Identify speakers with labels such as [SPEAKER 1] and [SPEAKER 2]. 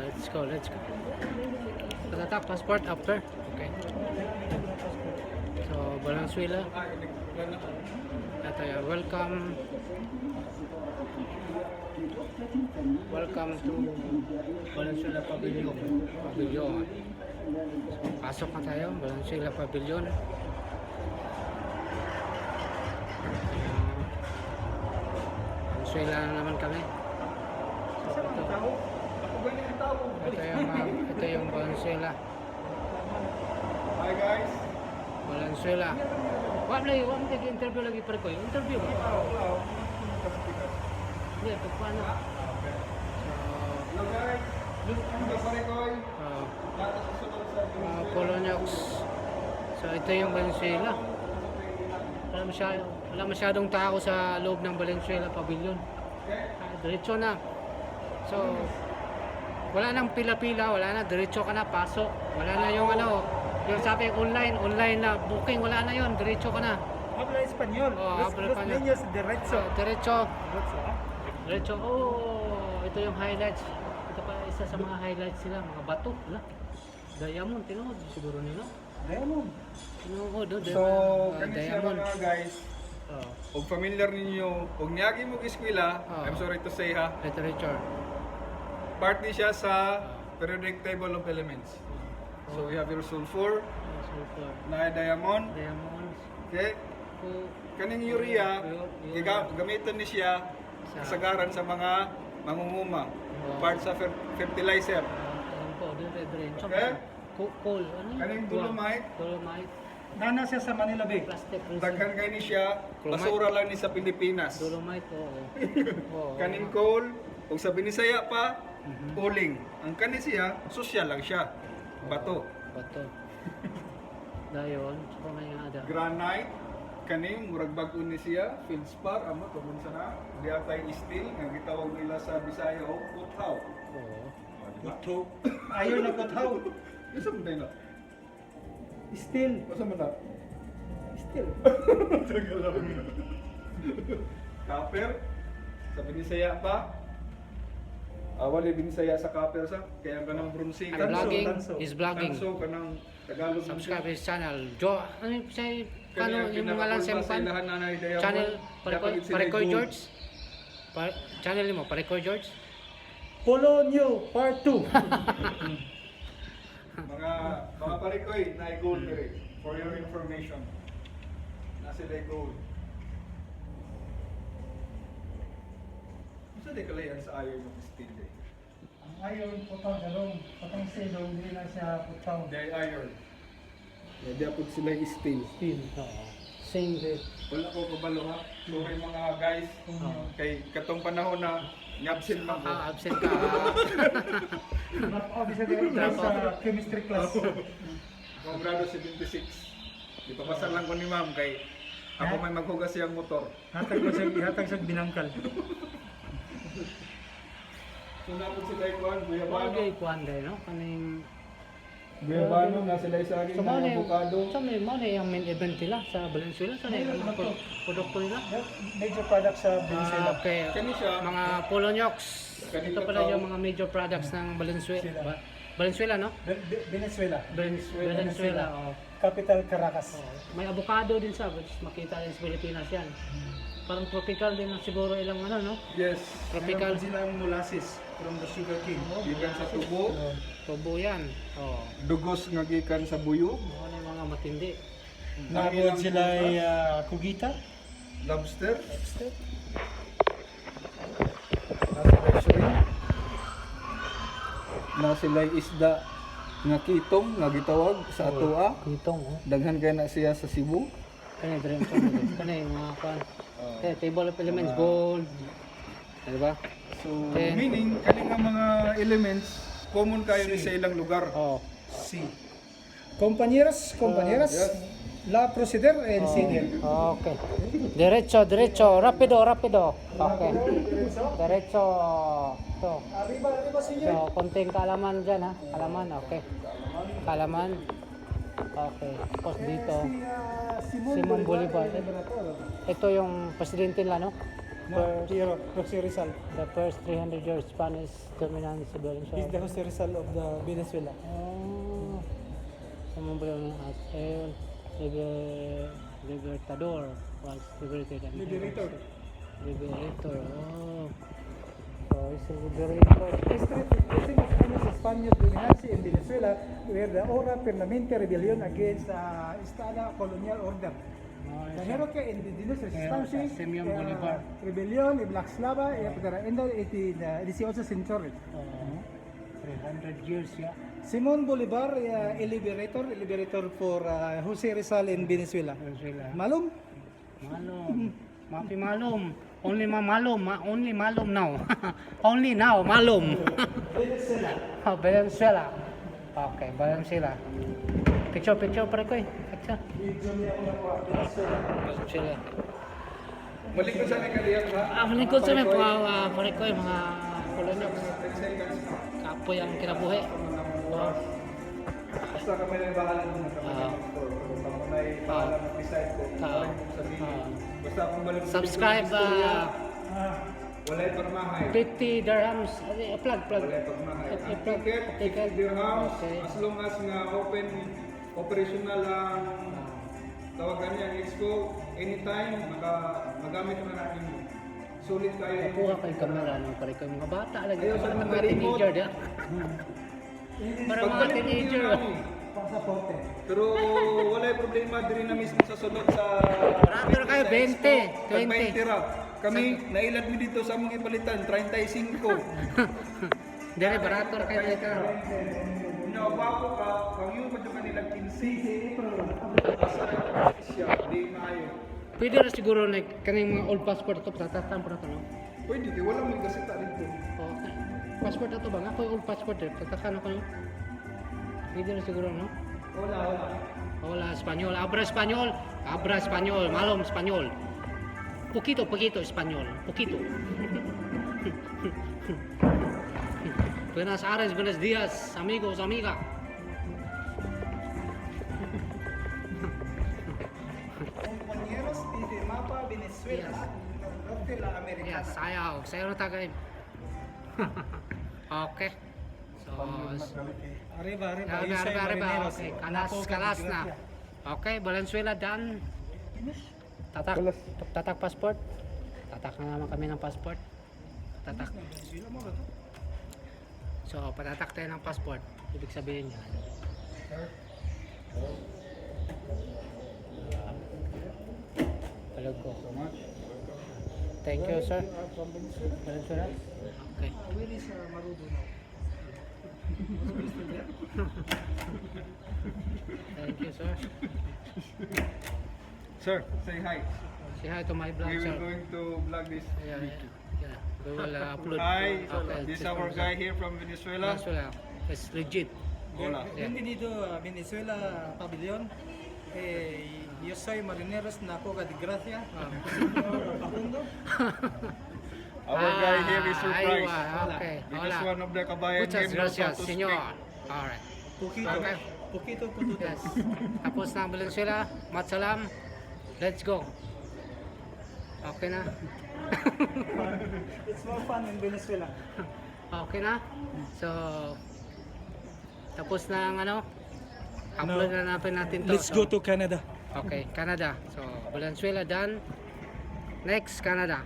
[SPEAKER 1] Let's go, let's go. Patatak, passport after. Okay. So, Valenzuela. Ito yan, welcome. Welcome to Valenzuela Pavilion. Pavilion. So, pasok na tayo, Valenzuela Pavilion. Valenzuela na naman kami. So, ito yung Valenzuela.
[SPEAKER 2] Hi guys.
[SPEAKER 1] Valenzuela. Wala nag-interview lagi pa rin ko. Interview ba? Hindi, paano?
[SPEAKER 2] Hello guys. Hello Parekoy.
[SPEAKER 1] Poloniox. So ito yung Valenzuela. Wala masyadong tao sa loob ng Valenzuela Pavilion. Diretso na. So wala nang pila-pila, wala na, diretso ka na, pasok. Wala na yung yung sabi online na booking, wala na yon, diretso ka na.
[SPEAKER 3] Habla español.
[SPEAKER 1] Habla
[SPEAKER 3] Los
[SPEAKER 1] español.
[SPEAKER 3] niños derecho.
[SPEAKER 1] Diretso. Oh, ito yung highlights. Ito pa isa sa mga highlights sila, mga bato. Wala. Diamond, tinood siguro nila.
[SPEAKER 3] Diamond.
[SPEAKER 1] Tinood,
[SPEAKER 2] So, kani siya
[SPEAKER 1] diamond.
[SPEAKER 2] mga guys. Og familiar ninyo, og niagi mo eskwela, I'm sorry to say ha.
[SPEAKER 1] Literature.
[SPEAKER 2] Part ni siya sa periodic table of elements. So we have your sulfur,
[SPEAKER 1] Sulfur.
[SPEAKER 2] na diamond,
[SPEAKER 1] Diamonds.
[SPEAKER 2] okay? Kaning urea, gamiton ni siya kasagaran sa mga mangunguma. Part sa fertilizer.
[SPEAKER 1] Ano po, diretso.
[SPEAKER 2] Okay?
[SPEAKER 1] Coal. Ano yun?
[SPEAKER 2] Kaning dolomite,
[SPEAKER 1] Dolomite.
[SPEAKER 3] Nana siya sa Manila Bay.
[SPEAKER 1] Plastic resin.
[SPEAKER 2] daghan kay ni siya, basura lang ni sa Pilipinas.
[SPEAKER 1] Dolomite, oo. Oo.
[SPEAKER 2] Kaning coal, ug sa Binisaya pa, uling. Ang kani siya, sosyal lang siya. Bato.
[SPEAKER 1] Bato. Dayon, so may ada.
[SPEAKER 2] Granite, kaning murag bag-o ni siya, feldspar, amo tungod sa na, di atay steel nga gitawag nila sa Bisaya og puthaw.
[SPEAKER 1] Oo.
[SPEAKER 2] Ito.
[SPEAKER 3] Ayaw na kuthaw.
[SPEAKER 2] Isa mo tayo na?
[SPEAKER 3] Still.
[SPEAKER 2] Basta mo na?
[SPEAKER 3] Still.
[SPEAKER 2] Tagal lang. Copper, sa Binisaya pa. Wala Binisaya sa copper sa, kaya kanang bronze
[SPEAKER 1] I'm
[SPEAKER 2] ka.
[SPEAKER 1] vlogging.
[SPEAKER 3] Tanso.
[SPEAKER 1] He's vlogging.
[SPEAKER 2] Tanso, kanang Tagalog.
[SPEAKER 1] Subscribe his channel. Ano yung say, paano yung mga lang sa channel? Parekoy George? Channel mo, Parekoy George?
[SPEAKER 3] Polonio Part 2.
[SPEAKER 2] Mga parikoy, na-gold dere, for your information. Nasa day gold. Isa di kalayan sa iron of steel day.
[SPEAKER 3] Ang ayaw kuthaw galong patang silong hindi na siya kuthaw.
[SPEAKER 2] Day iron. Yeah, di apod sila steel.
[SPEAKER 1] Steel. Oo. Same day.
[SPEAKER 2] Wala ko kabalo ha. Sorry mga guys. Kay katong panahon na absent man ko.
[SPEAKER 1] Absent ka.
[SPEAKER 3] Drop out isa din sa chemistry class.
[SPEAKER 2] Kung grado 76. Di pa pasal lang ko ni ma'am kay ako may maghugas siyang motor.
[SPEAKER 3] Hatag sa binangkal.
[SPEAKER 2] So napod sila ikuan, Kuya
[SPEAKER 1] Wala
[SPEAKER 2] Bano.
[SPEAKER 1] kay Kuanday, no? Kaning
[SPEAKER 2] Kuya Bano na sila sa akin
[SPEAKER 1] so,
[SPEAKER 2] ng avocado.
[SPEAKER 1] mo na yung main event nila sa Valenzuela. Sa yung mga produkto nila.
[SPEAKER 3] Major product sa Venezuela.
[SPEAKER 1] Okay.
[SPEAKER 2] Kani siya.
[SPEAKER 1] Mga Poloniox.
[SPEAKER 2] Kaning
[SPEAKER 1] Ito pala
[SPEAKER 2] kakao.
[SPEAKER 1] yung mga major products ng Valenzuela. Valenzuela, no?
[SPEAKER 3] Venezuela.
[SPEAKER 1] Valenzuela. Oh.
[SPEAKER 3] Capital Caracas.
[SPEAKER 1] May avocado din sa, which makita din sa Pilipinas yan. Parang tropical din siguro ilang no?
[SPEAKER 2] Yes.
[SPEAKER 1] Tropical.
[SPEAKER 3] Meron silang molasses from the sugar cane.
[SPEAKER 2] Gikan sa tubo.
[SPEAKER 1] Tubo yan. Oh.
[SPEAKER 2] Dugos nga gikan sa buyo.
[SPEAKER 1] Ano yung mga matindi.
[SPEAKER 3] Nabod sila ay kugita.
[SPEAKER 2] Lobster.
[SPEAKER 3] Lobster.
[SPEAKER 2] Nasa shrimp. Na sila isda nga kitong nga gitawag sa atoa.
[SPEAKER 1] Kitong, oh.
[SPEAKER 2] Daghan kay na siya sa Cebu.
[SPEAKER 1] Kani, dream ko. Kani, mga kan. Table of elements, gold. Ano ba?
[SPEAKER 2] So
[SPEAKER 1] Okay.
[SPEAKER 2] meaning kani nga mga elements common kayo ni sa ilang lugar.
[SPEAKER 1] Oh.
[SPEAKER 3] Sí. Compañeros, compañeras,
[SPEAKER 2] Yes.
[SPEAKER 3] la proceder and seguir.
[SPEAKER 1] Okay. Derecho. Rapido. Okay. Derecho. To.
[SPEAKER 3] Arriba, señor.
[SPEAKER 1] So, konting kaalaman dyan, ha? Kaalaman, okay. Kaalaman. Okay. Tapos dito, Simon Bolivar. Ito yung presidente nila, no?
[SPEAKER 3] No, Piero, Jose Rizal.
[SPEAKER 1] The first 300 years Spanish dominance sa
[SPEAKER 3] He's
[SPEAKER 1] Valenzuela.
[SPEAKER 3] the Jose Rizal of the Venezuela.
[SPEAKER 1] Oh. Sumubra ng Asel, Libertador was liberated.
[SPEAKER 3] Liberator.
[SPEAKER 1] Liberator, oh. So, he's a liberator.
[SPEAKER 3] History facing Spanish Spaniard dominance in Venezuela where the Ora Permanente rebellion against Estada colonial order.
[SPEAKER 1] Oh,
[SPEAKER 3] The
[SPEAKER 1] yes.
[SPEAKER 3] Cherokee Indigenous Resistance,
[SPEAKER 1] Simeon Bolivar.
[SPEAKER 3] rebellion in Black Slava in the end of the 18th century.
[SPEAKER 1] 300 years, yeah.
[SPEAKER 3] Simon Bolivar, a liberator for Jose Rizal in Venezuela.
[SPEAKER 1] Venezuela.
[SPEAKER 3] Malum?
[SPEAKER 1] Malum. Mapi malum. Only malum. Only malum now. Only now, malum.
[SPEAKER 3] Venezuela.
[SPEAKER 1] Oh, Valenzuela. Okay, Valenzuela. Picture pare ko eh. Picture. Valenzuela.
[SPEAKER 2] Balik ko sa nagkaliyak ha.
[SPEAKER 1] Malikod sa may pare ko eh, mga kolonyo.
[SPEAKER 2] 10 seconds.
[SPEAKER 1] Kapoy ang kinabuhi. Oh.
[SPEAKER 2] Basta kami lang bahala ng kung may bahala mag-decide kung ano yung sabihin. Basta kung balik
[SPEAKER 1] Subscribe,
[SPEAKER 2] wala yung pagmahay.
[SPEAKER 1] 50 dirhams. Plug.
[SPEAKER 2] Wala yung pagmahay. Ang
[SPEAKER 1] Plug.
[SPEAKER 2] ticket, 50 dirhams,
[SPEAKER 1] Okay.
[SPEAKER 2] as long as nga operational ang tawagan niya ang expo, anytime, magamit na natin. Sulit kayo.
[SPEAKER 1] Nakuha kay kamera ng pare ko mga bata lagi.
[SPEAKER 2] Ayaw sa
[SPEAKER 1] Para mga
[SPEAKER 2] nakalimot.
[SPEAKER 1] teenager dia. Para mga
[SPEAKER 2] Pagbalik mo
[SPEAKER 1] teenager.
[SPEAKER 2] din kami.
[SPEAKER 3] Pasaporte.
[SPEAKER 2] Pero wala yung problema diri na mismo sa sulod sa
[SPEAKER 1] Pero kayo, 20, 20.
[SPEAKER 2] 20 ra. Kami nailad mi dito sa mga ipalitan 35.
[SPEAKER 1] Dere barato ra kayo dito.
[SPEAKER 2] Inabapo ka kung yung maduma nila 15 siya di maayo.
[SPEAKER 1] Pwede ra siguro like kaning mga old passport to tatatan para to no.
[SPEAKER 2] Pwede di wala may gasita dito.
[SPEAKER 1] Okay. Passport na to ba? Ako yung old passport eh. Tatakan ako no. Pwede ra siguro no.
[SPEAKER 3] Wala.
[SPEAKER 1] Hola, Espanyol. Abra Espanyol. Malom Espanyol. Poquito Espanyol. Poquito. Buenas tardes, buenos días, amigos, amiga.
[SPEAKER 3] Compañeros y de mapa Venezuela, norte de la Americana.
[SPEAKER 1] Yes, sayaw na tagay. Okay. So,
[SPEAKER 3] Arriba.
[SPEAKER 1] arriba. Okay, kalas na. Okay, Valenzuela done. Tatak passport. Tatak na naman kami ng passport. Tatak. So, patatak tayo ng passport. Ibig sabihin niya. Talag ko. Thank you, sir. Valenzuela. Okay.
[SPEAKER 3] Where is Marudo now?
[SPEAKER 1] Thank you, sir.
[SPEAKER 2] Sir, say hi.
[SPEAKER 1] Say hi to my vlog,
[SPEAKER 2] We
[SPEAKER 1] sir.
[SPEAKER 2] will going to vlog this.
[SPEAKER 1] Yeah. We will upload.
[SPEAKER 2] Hi,
[SPEAKER 1] Okay,
[SPEAKER 2] this is
[SPEAKER 1] just
[SPEAKER 2] our
[SPEAKER 1] from
[SPEAKER 2] guy here from Venezuela.
[SPEAKER 1] Venezuela. It's legit.
[SPEAKER 2] Hola.
[SPEAKER 1] Yeah.
[SPEAKER 3] Bienvenido a Venezuela Pabellón. Yo soy marineros na poca de gracia. Señor Facundo.
[SPEAKER 2] Our guy here is surprised.
[SPEAKER 1] Aywa, okay.
[SPEAKER 2] Because
[SPEAKER 1] Hola.
[SPEAKER 2] one of the kabayan
[SPEAKER 1] Muchas
[SPEAKER 2] here knows how
[SPEAKER 1] gracias,
[SPEAKER 2] to
[SPEAKER 1] señor.
[SPEAKER 2] speak.
[SPEAKER 1] Alright.
[SPEAKER 3] Poquito. Poquito.
[SPEAKER 1] Yes. Tapos na ang Valenzuela. Matsalam. Let's go. Okay na.
[SPEAKER 3] It's more fun in Venezuela.
[SPEAKER 1] Okay na. So, tapos na ang ano. Upload na natin to.
[SPEAKER 3] Let's go to Canada.
[SPEAKER 1] Okay, Canada. So, Valenzuela done. Next, Canada.